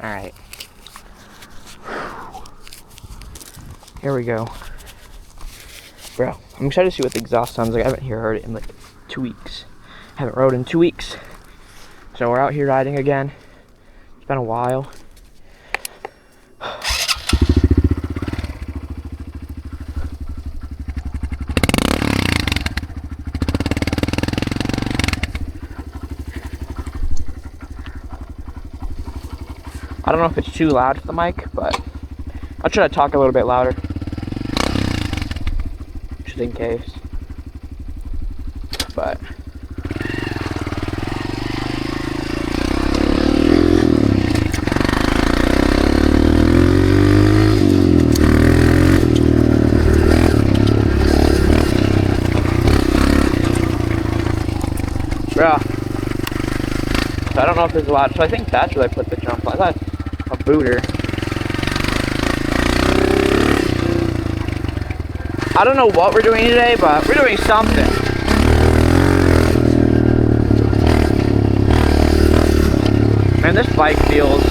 Alright. Here we go. Bro, I'm excited to see what the exhaust sounds like. I haven't heard it in like 2 weeks. Haven't rode in 2 weeks. So we're out here riding again. It's been a while. I don't know if it's too loud for the mic, but I'll try to talk a little bit louder. Just in case. But bro, so I don't know if there's a lot. So I think that's where I put the jump on. I thought a booter. I don't know what we're doing today, but we're doing something. Man, this bike feels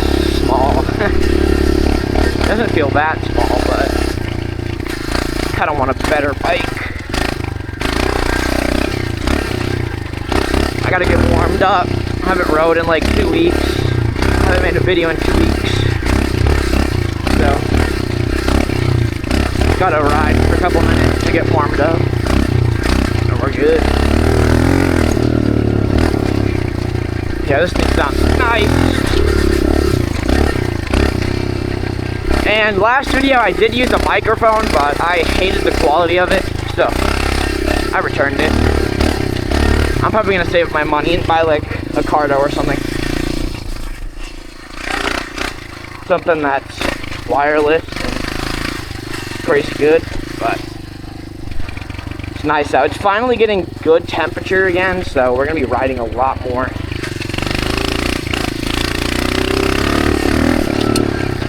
small. It doesn't feel that small, but I kind of want a better bike. I gotta get warmed up. I haven't rode in like 2 weeks. I haven't made a video in 2 weeks. So, gotta ride for a couple minutes to get warmed up. And we're good. Yeah, this thing sounds nice. And last video I did use a microphone, but I hated the quality of it, so I returned it. I'm probably gonna save my money and buy like a Cardo or something. Something that's wireless and pretty good, but it's nice out. It's finally getting good temperature again, so we're gonna be riding a lot more.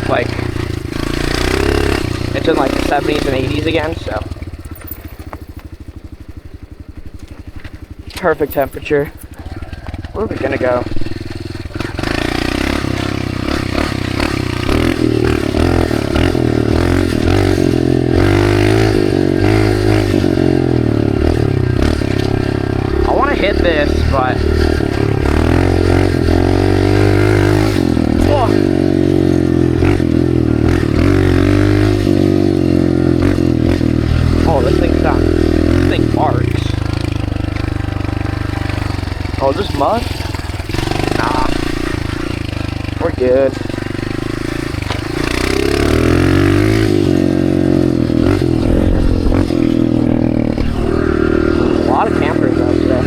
Like, it's in like the 70s and 80s again, so perfect temperature. Where are we gonna go? I want to hit this, but oh, this thing barks. Oh, is this mud? Nah. We're good. A lot of campers out today.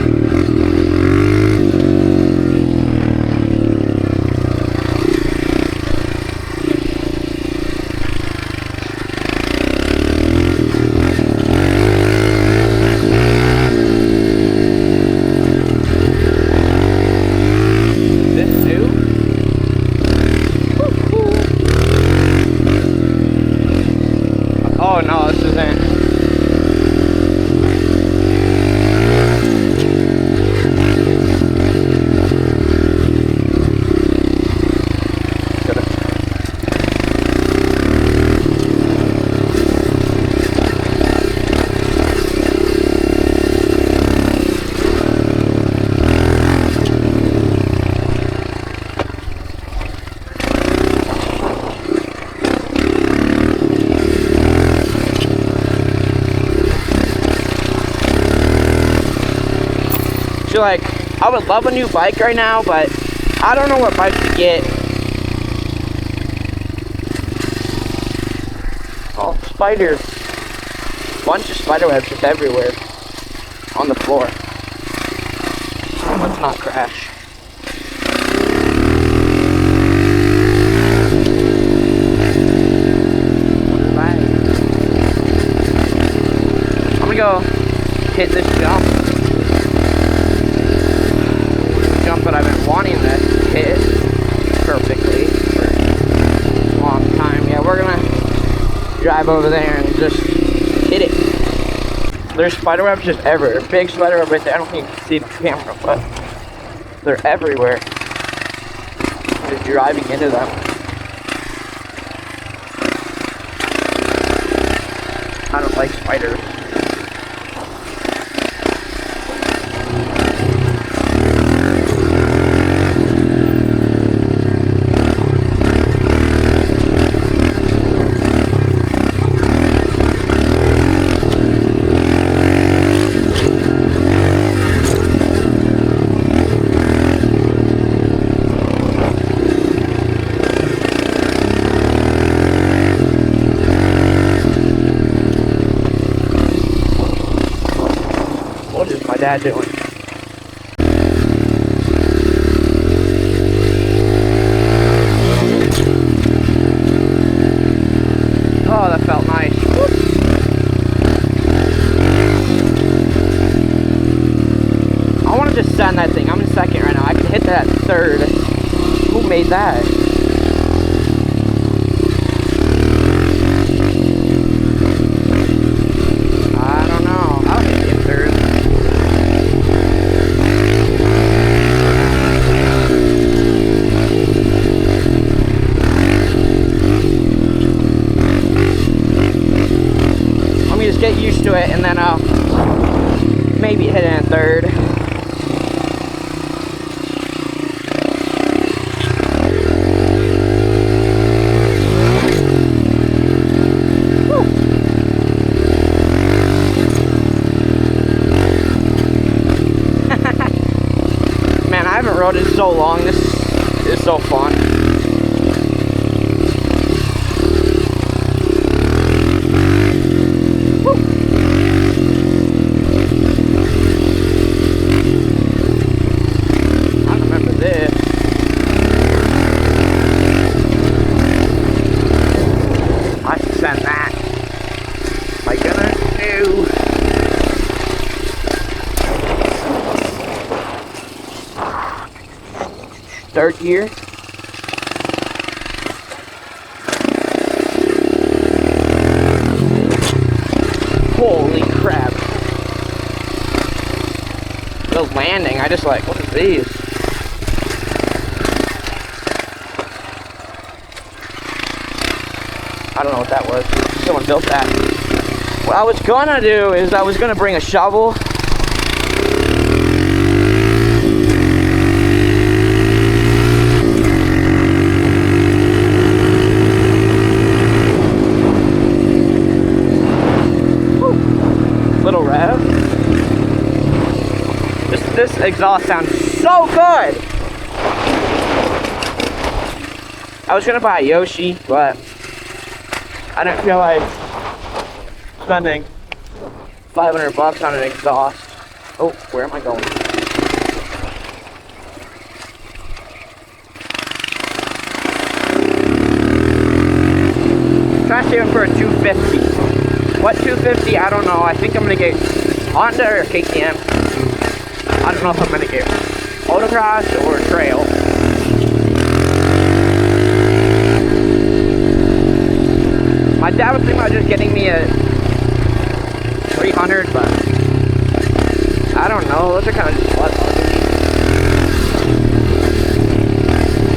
Oh no, this isn't. Like, I would love a new bike right now, but I don't know what bike to get. Oh, spider. Bunch of spider webs just everywhere on the floor. Let's not crash. I'm gonna go hit this jump. That I've been wanting to hit perfectly for a long time. Yeah, we're gonna drive over there and just hit it. There's spider webs just everywhere. Big spider web right there. I don't think you can see the camera, but they're everywhere. Just driving into them. like spiders. What is my dad doing? Oh, that felt nice. Whoop. I want to just send that thing. I'm in second right now. I can hit that third. Who made that? I don't know. I'll hit it third. Let me just get used to it and then I'll maybe hit it in third. Man, I haven't rode it so long. This is so fun. Woo. I remember this. I should send that. What am I gonna do? Third gear. Holy crap. The landing, I just like, what are these? I don't know what that was. Someone built that. What I was gonna do is I was gonna bring a shovel. Little rev. This exhaust sounds so good. I was gonna buy a Yoshi, but I didn't feel like spending 500 bucks on an exhaust. Oh, where am I going? Try saving for a 250. What 250? I don't know. I think I'm gonna get Honda or KTM. I don't know if I'm gonna get motocross or trail. My dad was thinking about just getting me a 300, but I don't know. Those are kind of just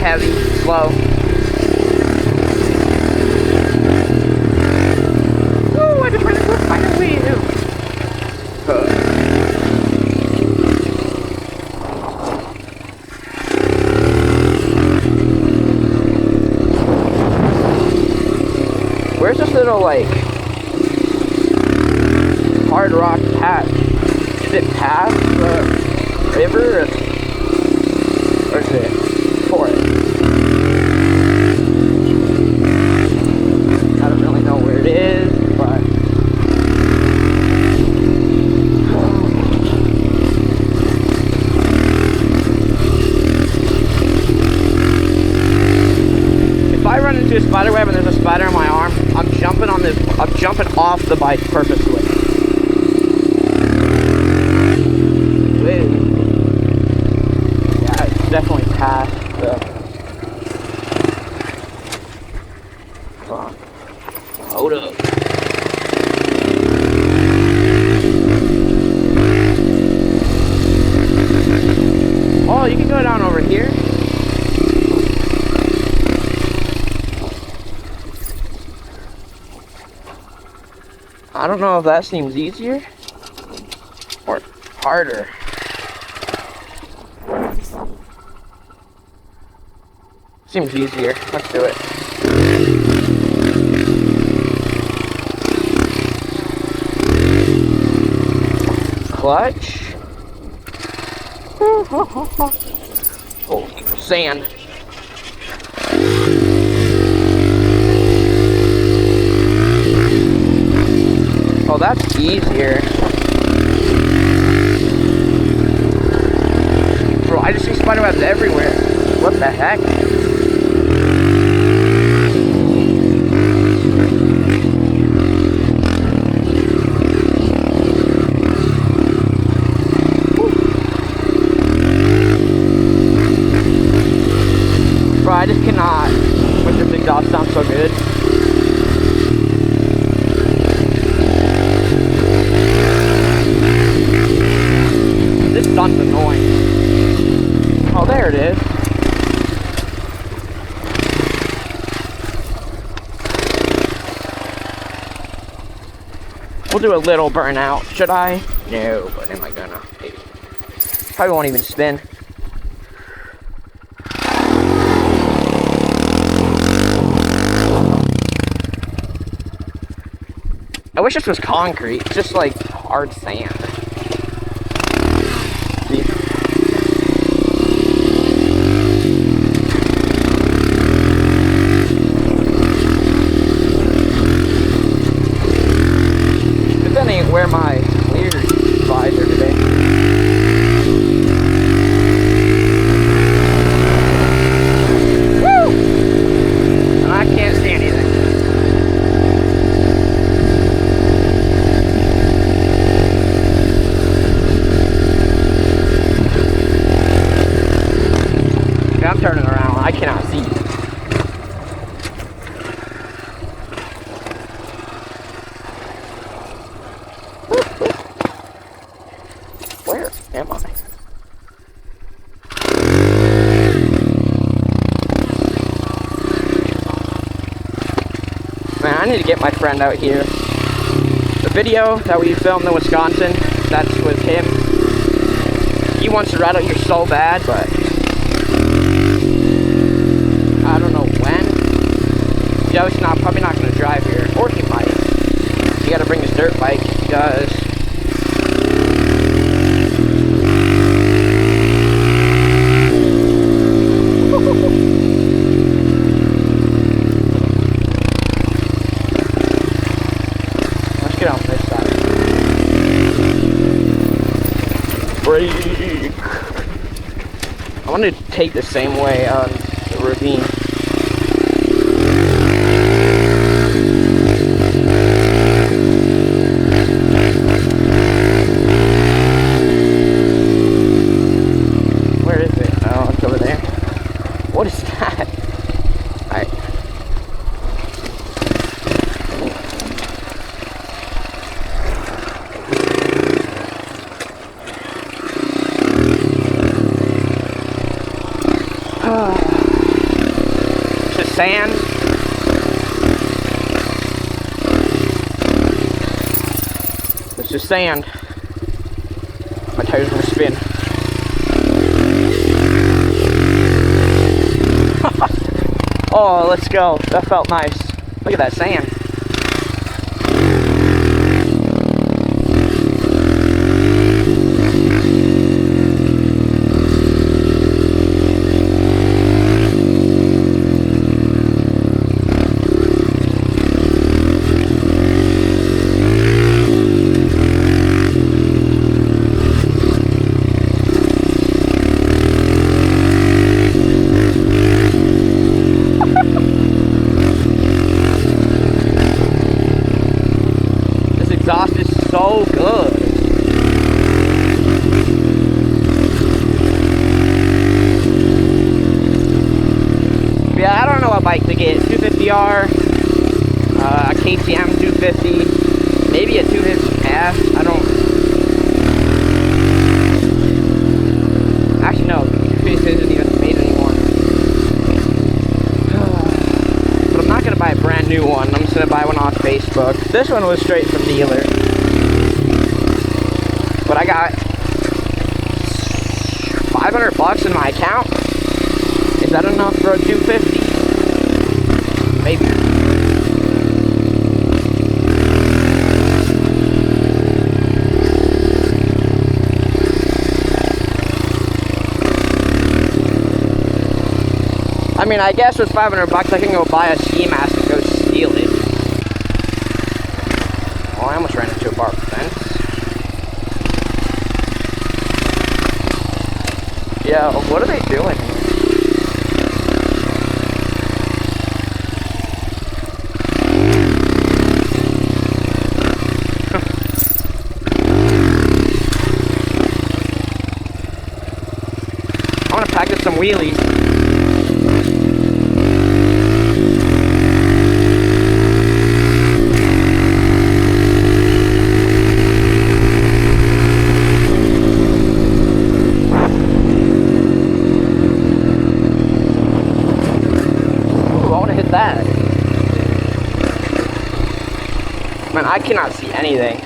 heavy, slow. Woo! I just ran into a spider wheel. Where's this little, like, hard rock path? Is it past the river, or is it forest? I don't really know where it is, but if I run into a spider web and there's a spider on my arm, I'm jumping off the bike purposely. Woo. Yeah, it's definitely past the. Come on. Hold up. Oh, you can go down over here. I I don't know if that seems easier or harder. Seems easier. Let's do it. Clutch. Oh, sand. Oh, that's easier. Bro, I just see spiderwebs everywhere. What the heck? Bro, I just cannot make this exhaust sound so good. This sun's annoying. Oh, there it is. We'll do a little burnout. Should I? No, but am I gonna? Maybe. Probably won't even spin. I wish this was concrete. It's just like hard sand. See? But that ain't where my clear visor today. Woo! And I can't see anything. I'm turning around. I cannot see. Where am I? Man, I need to get my friend out here. The video that we filmed in Wisconsin, that's with him. He wants to ride out here so bad, but I don't know when. Joe's probably not going to drive here, or he might. He got to bring his dirt bike because let's get off this side. Brake. I want to take the same way on the ravine. Where is it? Oh, it's over there. What is that? Alright. It's just sand. It's just sand. My tires are gonna spin. Oh, let's go. That felt nice. Look at that sand. Exhaust is so good. Yeah, I don't know what bike to get. 250R, a KTM 250, maybe a 250F. I don't. Actually, no. 250 isn't even made anymore. But I'm not gonna buy a brand new new one. I'm just gonna buy one off Facebook. This one was straight from dealer. But I got 500 bucks in my account. Is that enough for a 250? Maybe. I mean, I guess with 500 bucks I can go buy a ski mask and go steal it. Oh, I almost ran into a barbed fence. Yeah, what are they doing here? I want to practice some wheelies. That. Man, I cannot see anything.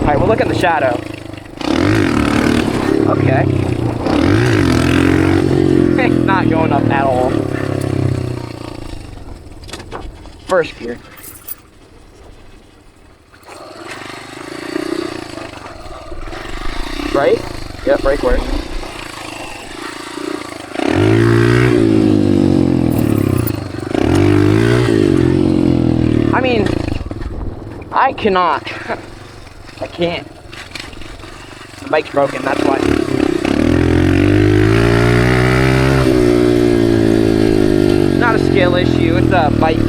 Alright, we'll look at the shadow. Okay. Not going up at all. First gear. Right? Yep, brake work. I mean, I cannot. I can't. The bike's broken, that's why. Not a skill issue, it's a bike issue.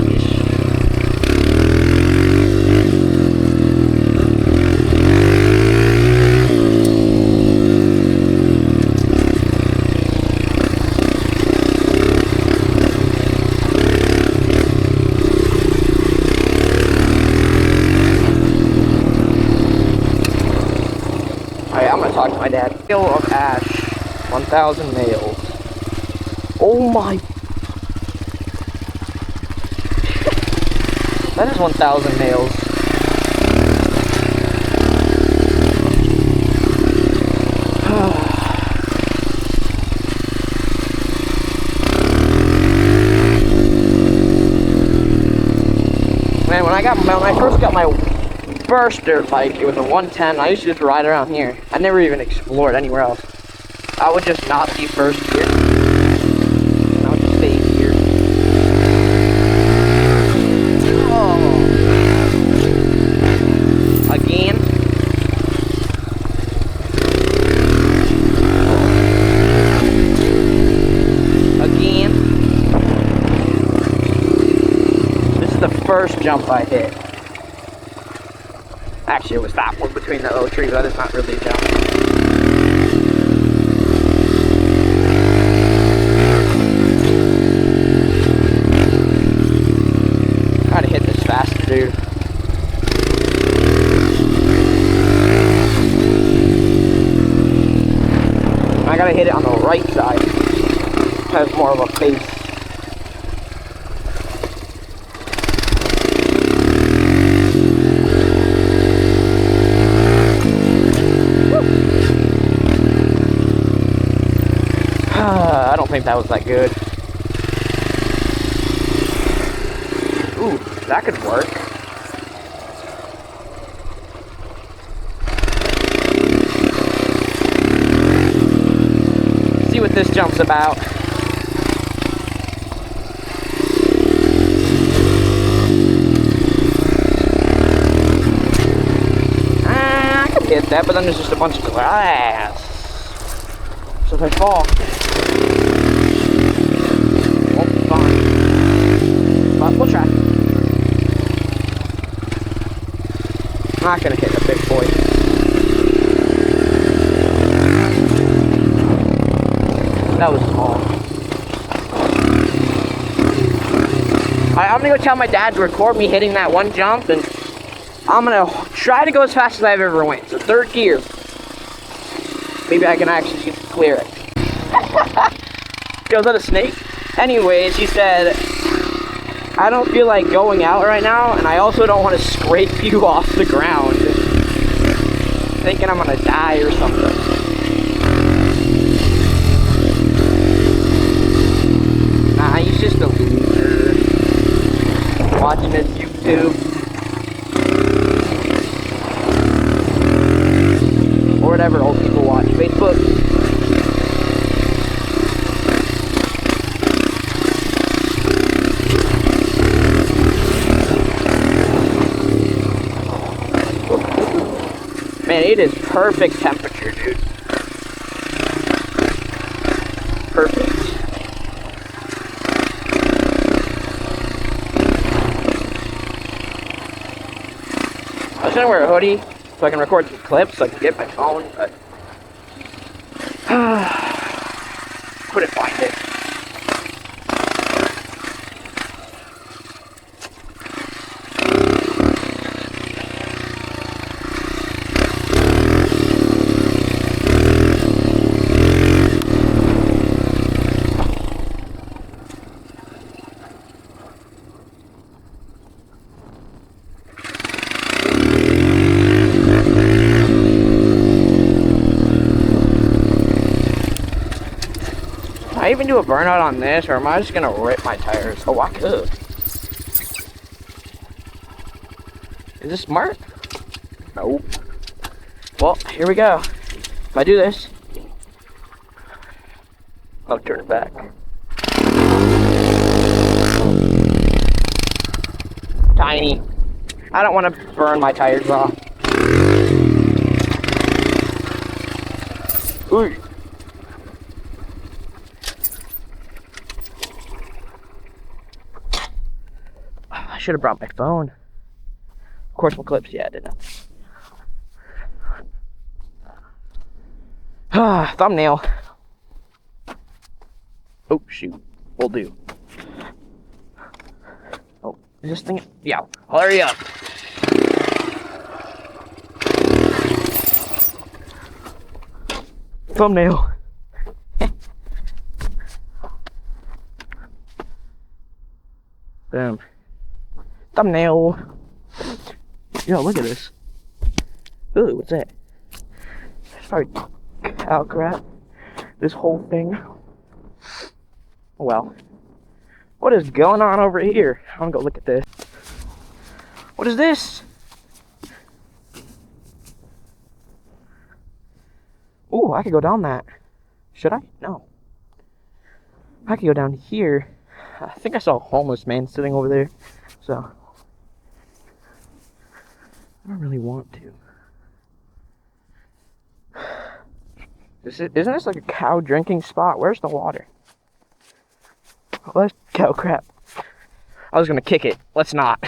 Alright, I'm gonna talk to my dad. Hill of Ash, 1,000 nails. Oh my. That is 1,000 nails. Man, when I first got my first dirt bike, it was a 110. I used to just ride around here. I never even explored anywhere else. I would just not be first gear. I would just stay here. Again. Again. This is the first jump I hit. Actually, it was that one between the oak trees, but it's not really a jump. Try to hit this faster, dude. I gotta hit it on the right side. It has more of a face. I don't think that was that good. Ooh, that could work. See what this jump's about. I could hit that, but then there's just a bunch of glass. So if I fall, won't be fine. But we'll try. I'm not gonna hit the big boy. That was small. I'm gonna go tell my dad to record me hitting that one jump, and I'm gonna try to go as fast as I've ever went. So third gear. Maybe I can actually clear it. Yo, is that a snake? Anyways, he said, I don't feel like going out right now, and I also don't want to scrape you off the ground. Thinking I'm gonna die or something. Nah, he's just a loser. Watching his YouTube. Or whatever old people watch. Facebook. Man, it is perfect temperature, dude. Perfect. I was gonna wear a hoodie so I can record some clips so I can get my phone, but couldn't find it. I even do a burnout on this, or am I just gonna rip my tires? Oh, I could. Is this smart? Nope. Well, here we go. If I do this, I'll turn it back. Tiny. I don't want to burn my tires off. Ooh. I should have brought my phone. Of course, my clips. Yeah, I didn't. Thumbnail. Oh, shoot. Will do. Oh, is this thing? Yeah, hurry up. Thumbnail. Boom. Thumbnail. Yo, look at this. Ooh, what's that? It's probably cow crap. This whole thing. Well, what is going on over here? I'm gonna go look at this. What is this? Ooh, I could go down that. Should I? No. I could go down here. I think I saw a homeless man sitting over there. So, I don't really want to. Isn't this like a cow drinking spot? Where's the water? Oh, that's cow crap. I was gonna kick it. Let's not.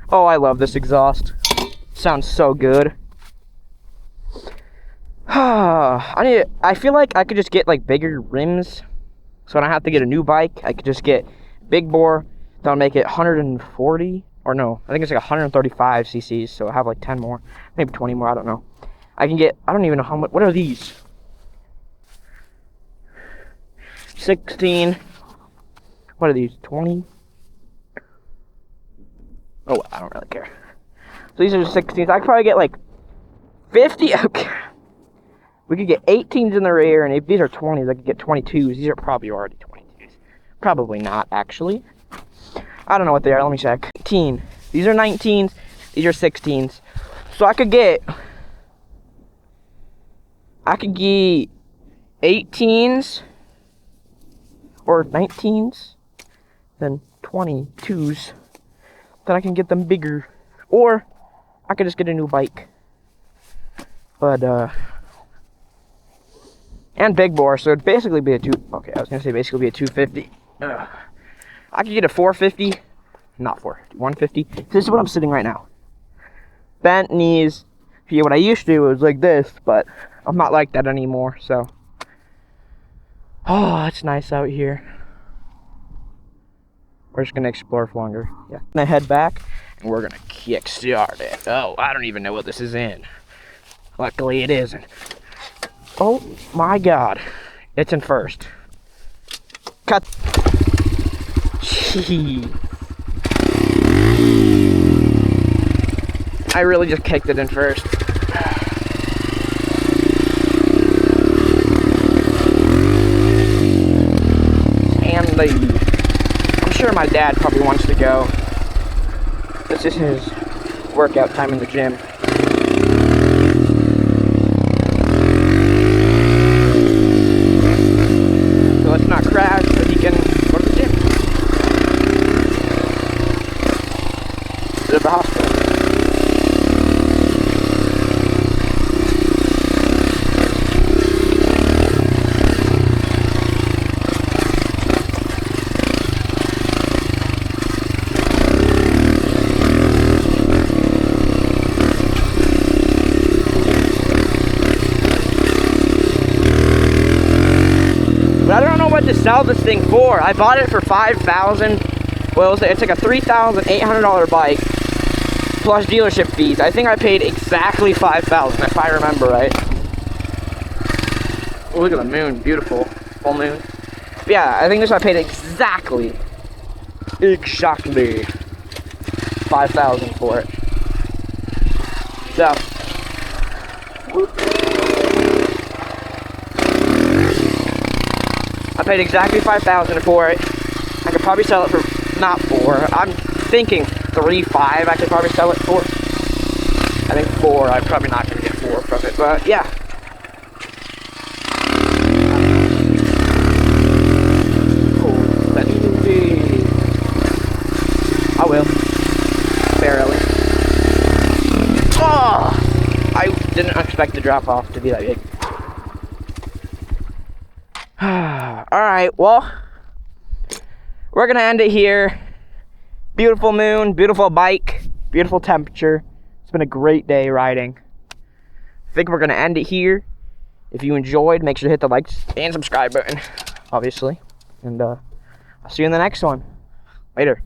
Oh, I love this exhaust. Sounds so good. I feel like I could just get like bigger rims, so I don't have to get a new bike. I could just get big bore. That'll make it 140, or no, I think it's like 135 cc's. So I have like 10 more, maybe 20 more. I don't know. I can get. I don't even know how much. What are these? 16. What are these? 20. Oh, I don't really care. So these are 16s. I could probably get like 50. Okay. We could get 18s in the rear, and if these are 20s, I could get 22s. These are probably already 22s. Probably not, actually. I don't know what they are. Let me check. 19. These are 19s. These are 16s. So I could get 18s or 19s. than 22s, then I can get them bigger. Or I could just get a new bike. But, and big bore, so it'd basically be a okay, I was gonna say basically be a 250. I could get a 450, not 150. This is what I'm sitting right now. Bent knees. Yeah, what I used to do was like this, but I'm not like that anymore, so. Oh, it's nice out here. We're just gonna explore for longer. Yeah. I'm gonna head back and we're gonna kickstart it. Oh, I don't even know what this is in. Luckily it isn't. Oh my god. It's in first. Cut. Gee. I really just kicked it in first. And I'm sure my dad probably wants to go. This is his workout time in the gym. So let's not crash so he can go to the gym. To the hospital. But I don't know what to sell this thing for. I bought it for $5,000. Well, it's like a $3,800 bike plus dealership fees. I think I paid exactly $5,000 if I remember right. Oh, look at the moon, beautiful, full moon. But yeah, I think I paid exactly $5,000 for it. So. I paid exactly $5,000 for it. I could probably sell it for, not $4. I'm thinking $3,500 I could probably sell it for. I think $4, I'm probably not going to get $4 from it, but yeah. Oh, that's easy. I will. Barely. Oh! I didn't expect the drop off to be that big. Alright, well, we're gonna end it here. Beautiful moon, beautiful bike, beautiful temperature. It's been a great day riding. I think we're gonna end it here. If you enjoyed, make sure to hit the like and subscribe button, obviously. And I'll see you in the next one. Later.